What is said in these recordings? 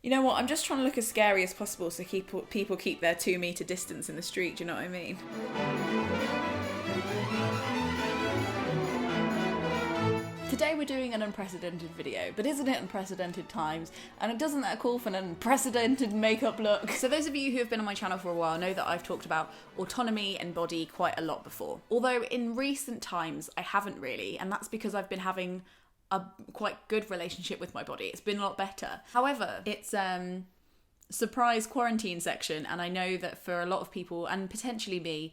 You know what? I'm just trying to look as scary as possible so people keep their 2 meter distance in the street. Do you know what I mean? Today we're doing an unprecedented video, but isn't it unprecedented times? And it doesn't that call for an unprecedented makeup look? So those of you who have been on my channel for a while know that I've talked about autonomy and body quite a lot before. Although in recent times I haven't really, and that's because I've been having a quite good relationship with my body. It's been a lot better. However, it's surprise quarantine section, and I know that for a lot of people, and potentially me,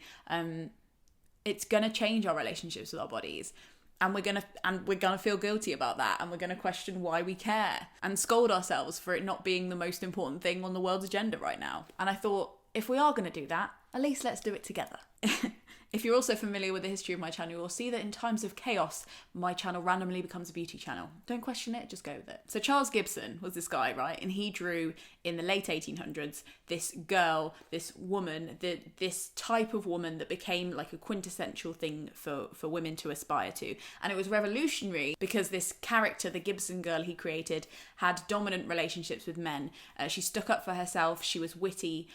it's gonna change our relationships with our bodies. And we're gonna feel guilty about that, and we're gonna question why we care and scold ourselves for it not being the most important thing on the world's agenda right now. And I thought, if we are gonna do that, at least let's do it together. If you're also familiar with the history of my channel, you'll see that in times of chaos, my channel randomly becomes a beauty channel. Don't question it, just go with it. So Charles Gibson was this guy, right? And he drew in the late 1800s this girl, this woman, this type of woman that became like a quintessential thing for women to aspire to. And it was revolutionary because this character, the Gibson Girl he created, had dominant relationships with men. She stuck up for herself, she was witty,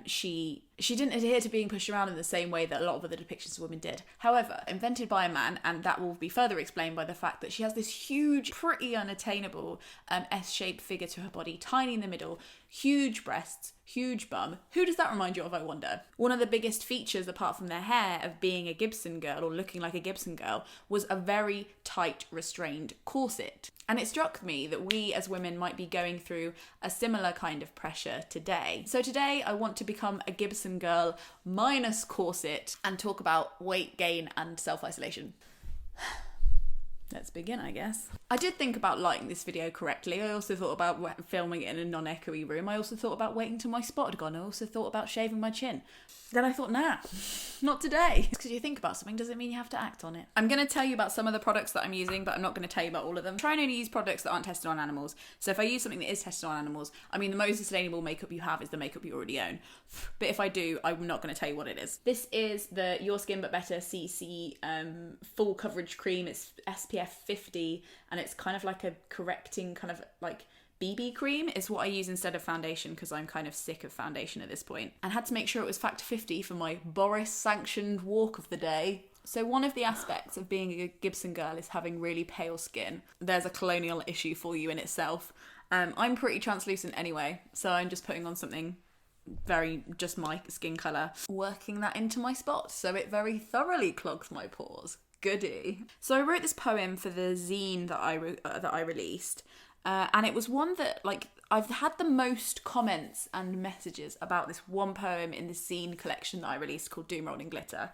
she didn't adhere to being pushed around in the same way that a lot of other depictions of women did. However, invented by a man, and that will be further explained by the fact that she has this huge, pretty unattainable S-shaped figure to her body, tiny in the middle, huge breasts, huge bum. Who does that remind you of, I wonder? One of the biggest features, apart from their hair, of being a Gibson girl, or looking like a Gibson girl, was a very tight, restrained corset. And it struck me that we as women might be going through a similar kind of pressure today. So today I want to become a Gibson girl minus corset and talk about weight gain and self-isolation. Let's begin, I guess. I did think about lighting this video correctly. I also thought about filming it in a non-echoey room. I also thought about waiting till my spot had gone. I also thought about shaving my chin. Then I thought, nah, not today. Because you think about something doesn't mean you have to act on it. I'm going to tell you about some of the products that I'm using, but I'm not going to tell you about all of them. Try and only use products that aren't tested on animals. So if I use something that is tested on animals, I mean, the most sustainable makeup you have is the makeup you already own. But if I do, I'm not going to tell you what it is. This is the Your Skin But Better CC full coverage cream. It's SPF 50, and it's kind of like a correcting kind of like BB cream is what I use instead of foundation because I'm kind of sick of foundation at this point. And had to make sure it was factor 50 for my Boris sanctioned walk of the day. So one of the aspects of being a Gibson girl is having really pale skin. There's a colonial issue for you in itself. I'm pretty translucent anyway, so I'm just putting on something very just my skin colour, working that into my spots so it very thoroughly clogs my pores. Goody. So I wrote this poem for the zine that I released, and it was one that, like, I've had the most comments and messages about this one poem in the zine collection that I released called Doom Rolling Glitter,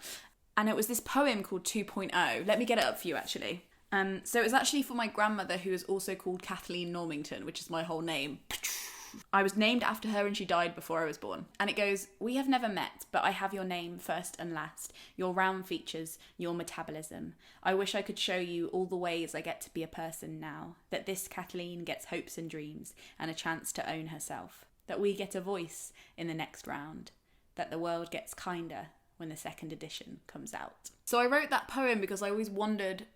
and it was this poem called 2.0. Let me get it up for you, actually. So it was actually for my grandmother, who is also called Kathleen Normington, which is my whole name. I was named after her and she died before I was born. And it goes, "We have never met, but I have your name first and last, your round features, your metabolism. I wish I could show you all the ways I get to be a person now, that this Kathleen gets hopes and dreams and a chance to own herself, that we get a voice in the next round, that the world gets kinder when the second edition comes out." So I wrote that poem because I always wondered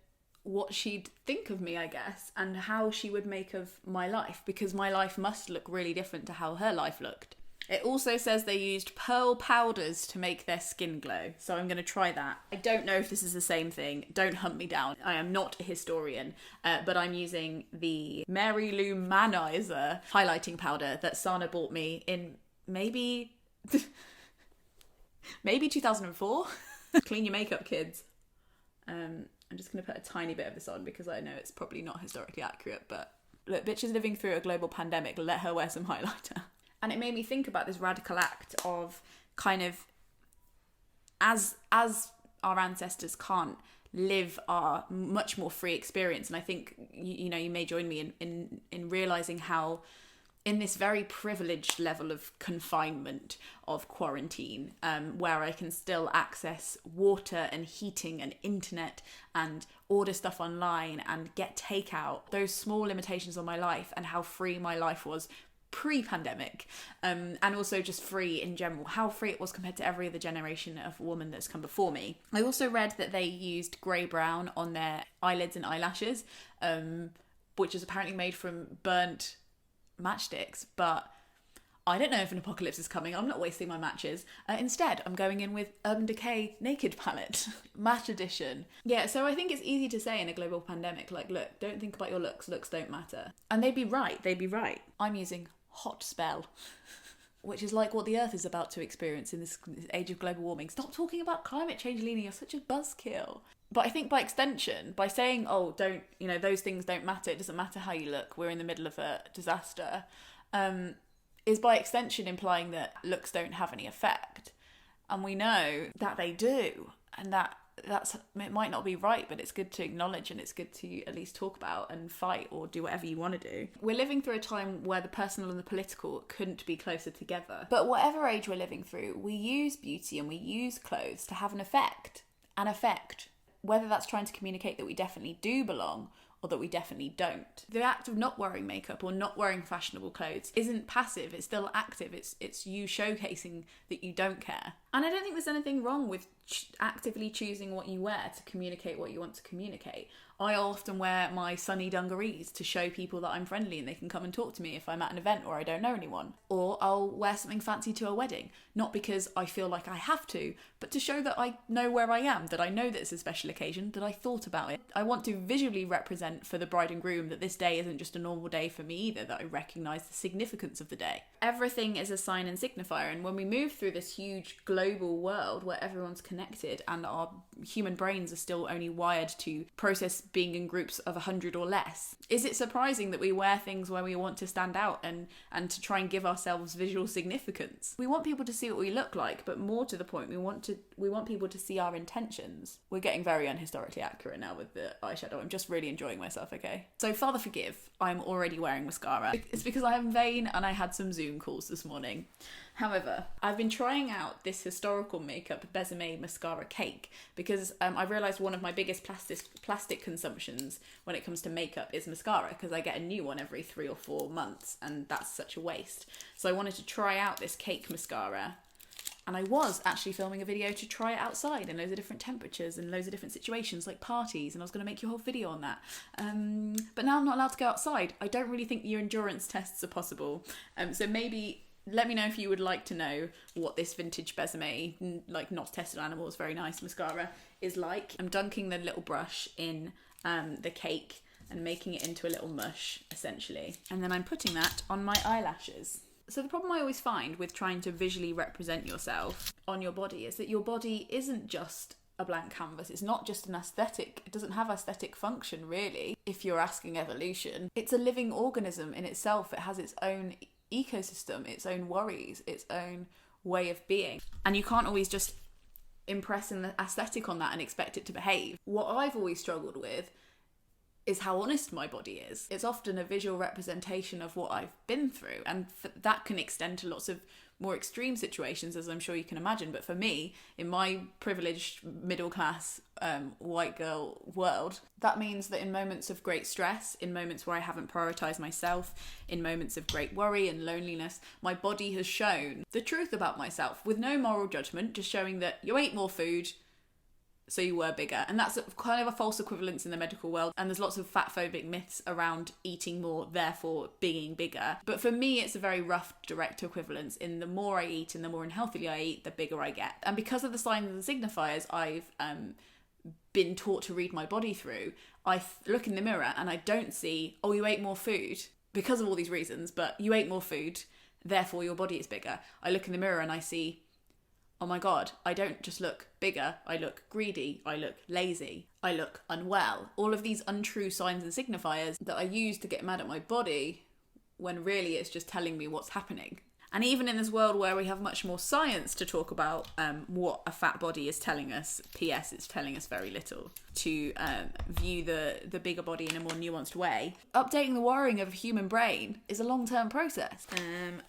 what she'd think of me, I guess, and how she would make of my life, because my life must look really different to how her life looked. It also says they used pearl powders to make their skin glow, so I'm going to try that. I don't know if this is the same thing. Don't hunt me down. I am not a historian, but I'm using the Mary Lou Manizer highlighting powder that Sana bought me in maybe 2004. Clean your makeup, kids. I'm just going to put a tiny bit of this on because I know it's probably not historically accurate, but look, bitch is living through a global pandemic, let her wear some highlighter. And it made me think about this radical act of kind of, as our ancestors can't live our much more free experience, and I think, you know, you may join me in realising how in this very privileged level of confinement of quarantine, where I can still access water and heating and internet and order stuff online and get takeout, those small limitations on my life and how free my life was pre-pandemic, and also just free in general, how free it was compared to every other generation of woman that's come before me. I also read that they used grey-brown on their eyelids and eyelashes, which is apparently made from burnt matchsticks, but I don't know if an apocalypse is coming. I'm not wasting my matches. Instead, I'm going in with Urban Decay Naked Palette. Matte edition. Yeah, so I think it's easy to say in a global pandemic, like, look, don't think about your looks. Looks don't matter. And they'd be right. I'm using Hot Spell, which is like what the Earth is about to experience in this age of global warming. Stop talking about climate change, Lena. You're such a buzzkill. But I think by extension, by saying, oh, don't, those things don't matter. It doesn't matter how you look. We're in the middle of a disaster. Is by extension implying that looks don't have any effect. And we know that they do. And it might not be right, but it's good to acknowledge, and it's good to at least talk about and fight or do whatever you want to do. We're living through a time where the personal and the political couldn't be closer together. But whatever age we're living through, we use beauty and we use clothes to have an effect. An effect. Whether that's trying to communicate that we definitely do belong or that we definitely don't. The act of not wearing makeup or not wearing fashionable clothes isn't passive, it's still active. It's you showcasing that you don't care. And I don't think there's anything wrong with actively choosing what you wear to communicate what you want to communicate. I often wear my sunny dungarees to show people that I'm friendly and they can come and talk to me if I'm at an event or I don't know anyone. Or I'll wear something fancy to a wedding, not because I feel like I have to, but to show that I know where I am, that I know that it's a special occasion, that I thought about it. I want to visually represent for the bride and groom that this day isn't just a normal day for me either, that I recognise the significance of the day. Everything is a sign and signifier, and when we move through this huge global world where everyone's connected and our human brains are still only wired to process being in groups of 100 or less, is it surprising that we wear things where we want to stand out and to try and give ourselves visual significance? We want people to see what we look like, but more to the point, we want people to see our intentions. We're getting very unhistorically accurate now with the eyeshadow. I'm just really enjoying myself, okay? So Father forgive, I'm already wearing mascara. It's because I am vain and I had some Zoom calls this morning. However, I've been trying out this historical makeup Besame mascara cake because I realised one of my biggest plastic consumptions when it comes to makeup is mascara, because I get a new one every 3 or 4 months and that's such a waste. So I wanted to try out this cake mascara, and I was actually filming a video to try it outside in loads of different temperatures and loads of different situations like parties, and I was going to make you a whole video on that. But now I'm not allowed to go outside. I don't really think your endurance tests are possible. So maybe let me know if you would like to know what this vintage Besame, like not tested on animals, very nice mascara is like. I'm dunking the little brush in the cake and making it into a little mush, essentially. And then I'm putting that on my eyelashes. So the problem I always find with trying to visually represent yourself on your body is that your body isn't just a blank canvas. It's not just an aesthetic. It doesn't have aesthetic function, really, if you're asking evolution. It's a living organism in itself. It has its own ecosystem, its own worries, its own way of being. And you can't always just impress an aesthetic on that and expect it to behave. What I've always struggled with is how honest my body is. It's often a visual representation of what I've been through, and that can extend to lots of more extreme situations, as I'm sure you can imagine. But for me, in my privileged middle class white girl world, that means that in moments of great stress, in moments where I haven't prioritised myself, in moments of great worry and loneliness, my body has shown the truth about myself with no moral judgment, just showing that you ate more food, so you were bigger. And that's kind of a false equivalence in the medical world, and there's lots of fat-phobic myths around eating more, therefore being bigger. But for me, it's a very rough, direct equivalence. In the more I eat and the more unhealthily I eat, the bigger I get. And because of the signs and the signifiers I've been taught to read my body through, I look in the mirror and I don't see, oh, you ate more food, because of all these reasons, but you ate more food, therefore your body is bigger. I look in the mirror and I see, oh my God, I don't just look bigger, I look greedy, I look lazy, I look unwell. All of these untrue signs and signifiers that I use to get mad at my body, when really it's just telling me what's happening. And even in this world where we have much more science to talk about what a fat body is telling us, P.S. it's telling us very little, to view the bigger body in a more nuanced way. Updating the wiring of a human brain is a long-term process.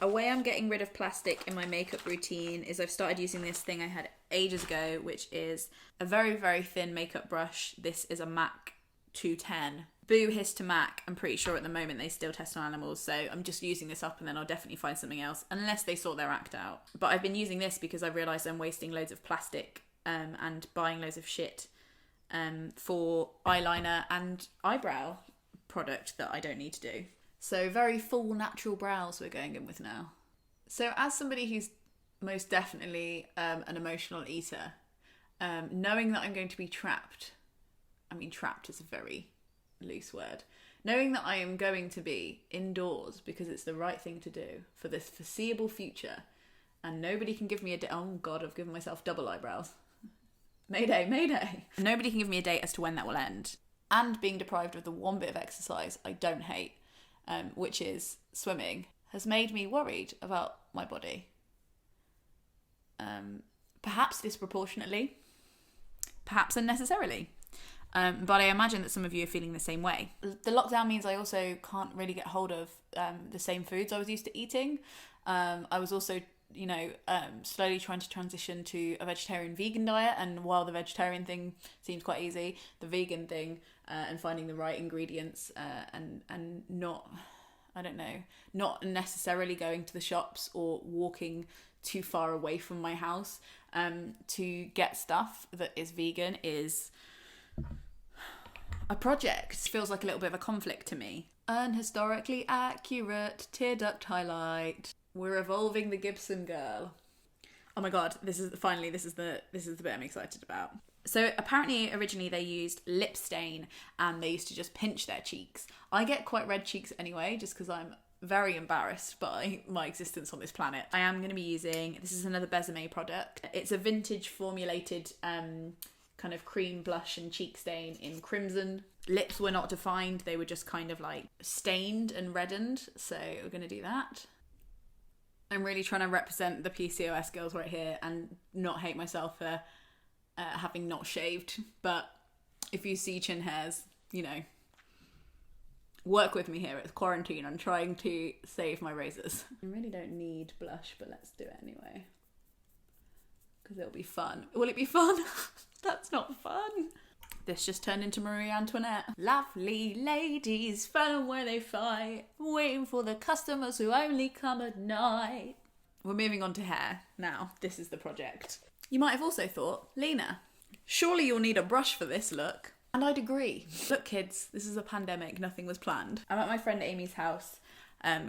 A way I'm getting rid of plastic in my makeup routine is I've started using this thing I had ages ago, which is a very, very thin makeup brush. This is a MAC 210. Boo hiss to Mac. I'm pretty sure at the moment they still test on animals, so I'm just using this up and then I'll definitely find something else, unless they sort their act out. But I've been using this because I've realised I'm wasting loads of plastic and buying loads of shit for eyeliner and eyebrow product that I don't need to do. So very full natural brows we're going in with now. So as somebody who's most definitely an emotional eater, knowing that I'm going to be trapped, I mean trapped is a very loose word, knowing that I am going to be indoors because it's the right thing to do for this foreseeable future, and nobody can give me a date. Oh God, I've given myself double eyebrows. Mayday, mayday. Nobody can give me a date as to when that will end. And being deprived of the one bit of exercise I don't hate, which is swimming, has made me worried about my body. Perhaps disproportionately, perhaps unnecessarily. But I imagine that some of you are feeling the same way. The lockdown means I also can't really get hold of the same foods I was used to eating. I was also, slowly trying to transition to a vegetarian vegan diet. And while the vegetarian thing seems quite easy, the vegan thing and finding the right ingredients and not necessarily going to the shops or walking too far away from my house to get stuff that is vegan is a project. It feels like a little bit of a conflict to me. Unhistorically accurate tear duct highlight. We're evolving the Gibson Girl. Oh my God, this is the bit I'm excited about. So apparently originally they used lip stain and they used to just pinch their cheeks. I get quite red cheeks anyway, just because I'm very embarrassed by my existence on this planet. I am going to be using, this is another Besame product. It's a vintage formulated kind of cream blush and cheek stain in crimson. Lips were not defined, they were just kind of like stained and reddened. So we're going to do that. I'm really trying to represent the PCOS girls right here and not hate myself for having not shaved. But if you see chin hairs, work with me here. It's quarantine. I'm trying to save my razors. I really don't need blush, but let's do it anyway. Because it'll be fun. Will it be fun? That's not fun. This just turned into Marie Antoinette. Lovely ladies, find where they fight, waiting for the customers who only come at night. We're moving on to hair now. This is the project. You might have also thought, Lena, surely you'll need a brush for this look. And I'd agree. Look kids, this is a pandemic, nothing was planned. I'm at my friend Amy's house,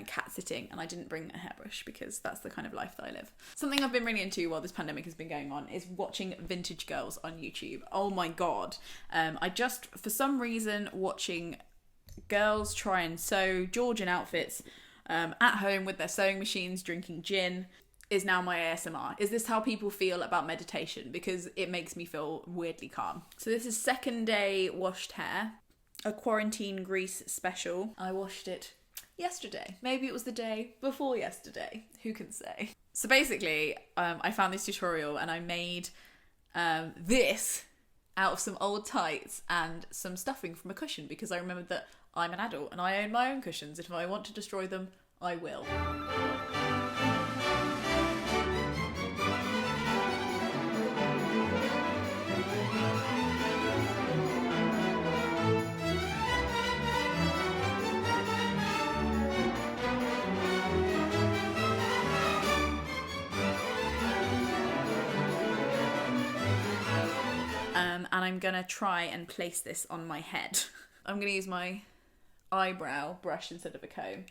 cat sitting, and I didn't bring a hairbrush because that's the kind of life that I live. Something I've been really into while this pandemic has been going on is watching vintage girls on YouTube. Oh my God. I just, for some reason, watching girls try and sew Georgian outfits at home with their sewing machines, drinking gin, is now my ASMR. Is this how people feel about meditation? Because it makes me feel weirdly calm. So this is second day washed hair, a quarantine grease special. I washed it yesterday. Maybe it was the day before yesterday. Who can say? So basically, I found this tutorial and I made this out of some old tights and some stuffing from a cushion because I remembered that I'm an adult and I own my own cushions. If I want to destroy them, I will. And I'm gonna try and place this on my head. I'm gonna use my eyebrow brush instead of a comb.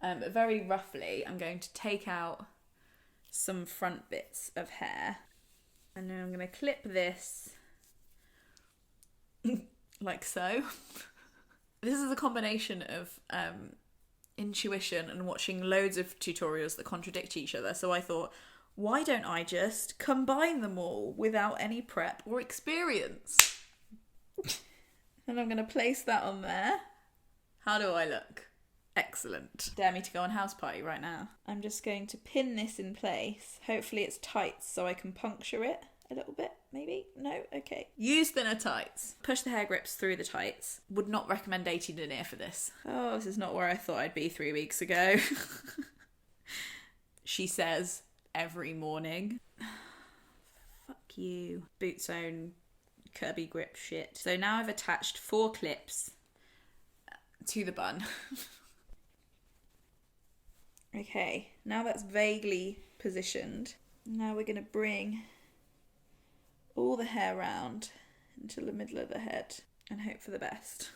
But very roughly, I'm going to take out some front bits of hair. And then I'm gonna clip this like so. This is a combination of intuition and watching loads of tutorials that contradict each other. So I thought, why don't I just combine them all without any prep or experience? And I'm going to place that on there. How do I look? Excellent. Dare me to go on house party right now. I'm just going to pin this in place. Hopefully it's tight so I can puncture it a little bit, maybe? No? Okay. Use thinner tights. Push the hair grips through the tights. Would not recommend 18 denier for this. Oh, this is not where I thought I'd be 3 weeks ago. She says every morning. Fuck you. Boot zone, Kirby grip shit. So now I've attached 4 clips to the bun. Okay, now that's vaguely positioned. Now we're going to bring all the hair round into the middle of the head and hope for the best.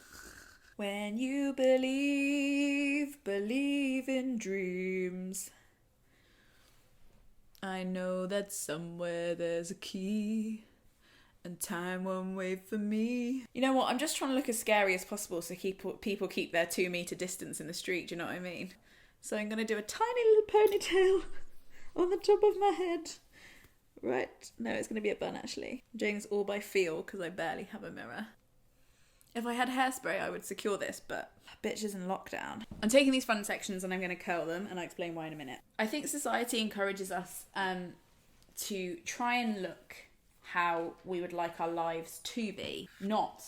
When you believe in dreams. I know that somewhere there's a key and time won't wait for me. You know what? I'm just trying to look as scary as possible so people keep their 2-meter distance in the street. Do you know what I mean? So I'm going to do a tiny little ponytail on the top of my head. Right. No, it's going to be a bun, actually. I'm doing this all by feel because I barely have a mirror. If I had hairspray, I would secure this, but bitch is in lockdown. I'm taking these front sections and I'm going to curl them, and I'll explain why in a minute. I think society encourages us to try and look how we would like our lives to be, not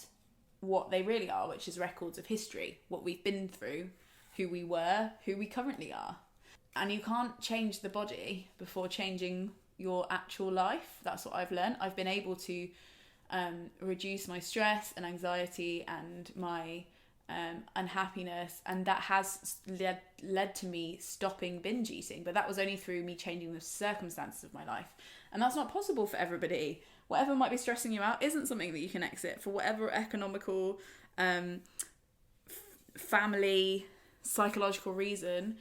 what they really are, which is records of history, what we've been through, who we were, who we currently are. And you can't change the body before changing your actual life. That's what I've learned. I've been able to reduce my stress and anxiety and my unhappiness, and that has led to me stopping binge eating, but that was only through me changing the circumstances of my life, and that's not possible for everybody. Whatever might be stressing you out isn't something that you can exit for whatever economical, family, psychological reason.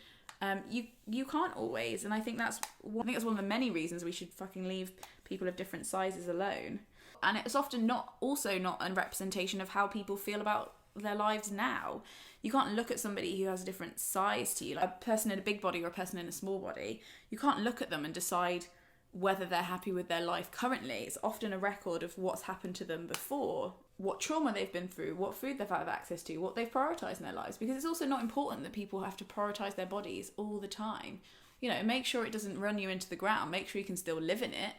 You can't always, and I think that's one of the many reasons we should fucking leave people of different sizes alone. And it's often not a representation of how people feel about their lives now. You can't look at somebody who has a different size to you, like a person in a big body or a person in a small body. You can't look at them and decide whether they're happy with their life currently. It's often a record of what's happened to them before, what trauma they've been through, what food they've had access to, what they've prioritised in their lives. Because it's also not important that people have to prioritise their bodies all the time. You know, make sure it doesn't run you into the ground. Make sure you can still live in it.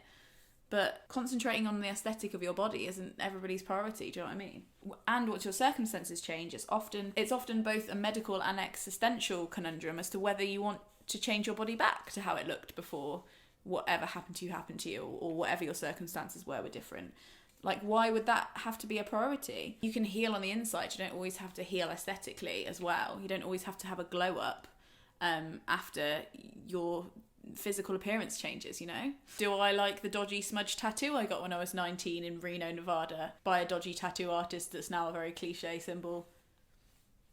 But concentrating on the aesthetic of your body isn't everybody's priority, do you know what I mean? And once your circumstances change, it's often both a medical and existential conundrum as to whether you want to change your body back to how it looked before whatever happened to you, or whatever your circumstances were different. Like, why would that have to be a priority? You can heal on the inside. You don't always have to heal aesthetically as well. You don't always have to have a glow up after your physical appearance changes, you know? Do I like the dodgy smudge tattoo I got when I was 19 in Reno, Nevada by a dodgy tattoo artist that's now a very cliche symbol?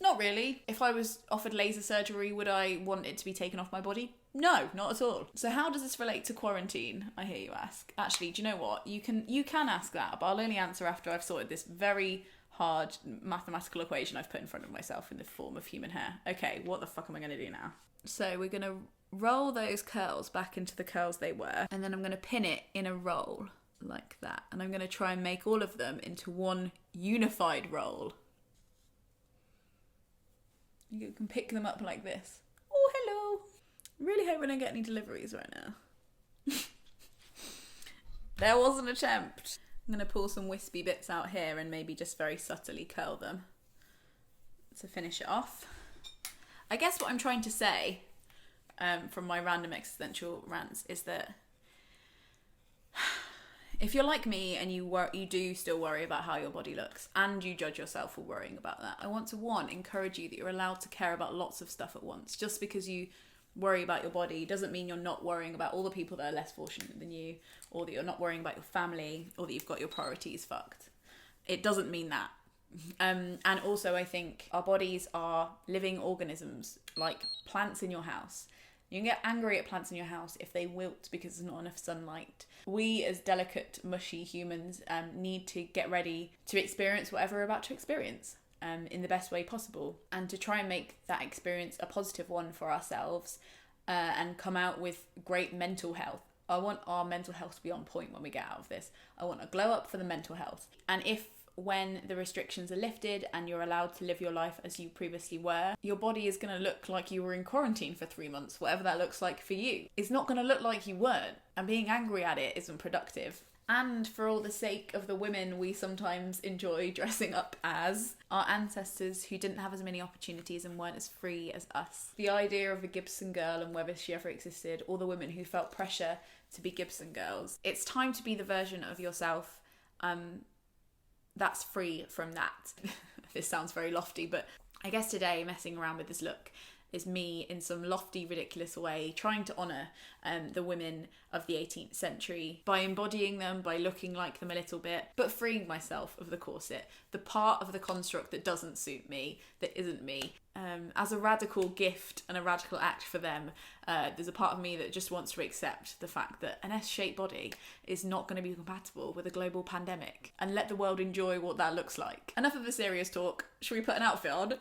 Not really. If I was offered laser surgery, would I want it to be taken off my body? No, not at all. So how does this relate to quarantine, I hear you ask? Actually, do you know what? You can ask that, but I'll only answer after I've sorted this very hard mathematical equation I've put in front of myself in the form of human hair. Okay, what the fuck am I going to do now? So we're going to roll those curls back into the curls they were, and then I'm going to pin it in a roll like that, and I'm going to try and make all of them into one unified roll. You can pick them up like this. Oh, hello. Really hope we don't get any deliveries right now. There was an attempt. I'm going to pull some wispy bits out here and maybe just very subtly curl them to finish it off. I guess what I'm trying to say from my random existential rants is that if you're like me and you do still worry about how your body looks and you judge yourself for worrying about that, I want to encourage you that you're allowed to care about lots of stuff at once. Just because you worry about your body doesn't mean you're not worrying about all the people that are less fortunate than you, or that you're not worrying about your family, or that you've got your priorities fucked. It doesn't mean that. And also I think our bodies are living organisms, like plants in your house. You can get angry at plants in your house if they wilt because there's not enough sunlight. We as delicate, mushy humans need to get ready to experience whatever we're about to experience in the best way possible, and to try and make that experience a positive one for ourselves and come out with great mental health. I want our mental health to be on point when we get out of this. I want a glow up for the mental health. And when the restrictions are lifted and you're allowed to live your life as you previously were, your body is going to look like you were in quarantine for 3 months, whatever that looks like for you. It's not going to look like you weren't, and being angry at it isn't productive. And for all the sake of the women we sometimes enjoy dressing up as, our ancestors who didn't have as many opportunities and weren't as free as us. The idea of a Gibson Girl and whether she ever existed, or the women who felt pressure to be Gibson Girls. It's time to be the version of yourself that's free from that. This sounds very lofty, but I guess today messing around with this look is me in some lofty, ridiculous way trying to honour the women of the 18th century by embodying them, by looking like them a little bit, but freeing myself of the corset, the part of the construct that doesn't suit me, that isn't me. As a radical gift and a radical act for them, there's a part of me that just wants to accept the fact that an S-shaped body is not going to be compatible with a global pandemic, and let the world enjoy what that looks like. Enough of the serious talk. Should we put an outfit on?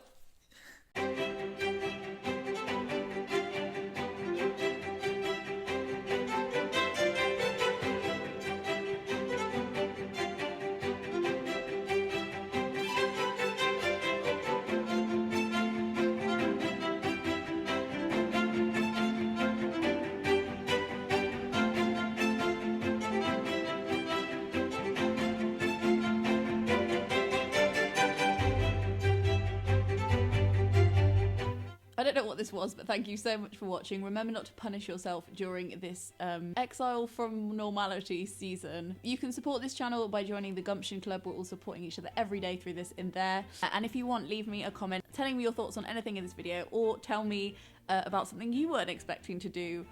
I don't know what this was, but thank you so much for watching. Remember not to punish yourself during this exile from normality season. You can support this channel by joining the Gumption Club. We're all supporting each other every day through this in there. And if you want, leave me a comment telling me your thoughts on anything in this video, or tell me about something you weren't expecting to do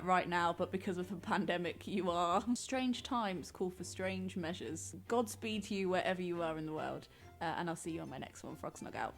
right now, but because of the pandemic you are. Strange times call for strange measures. Godspeed to you wherever you are in the world. And I'll see you on my next one. Frog Snug out.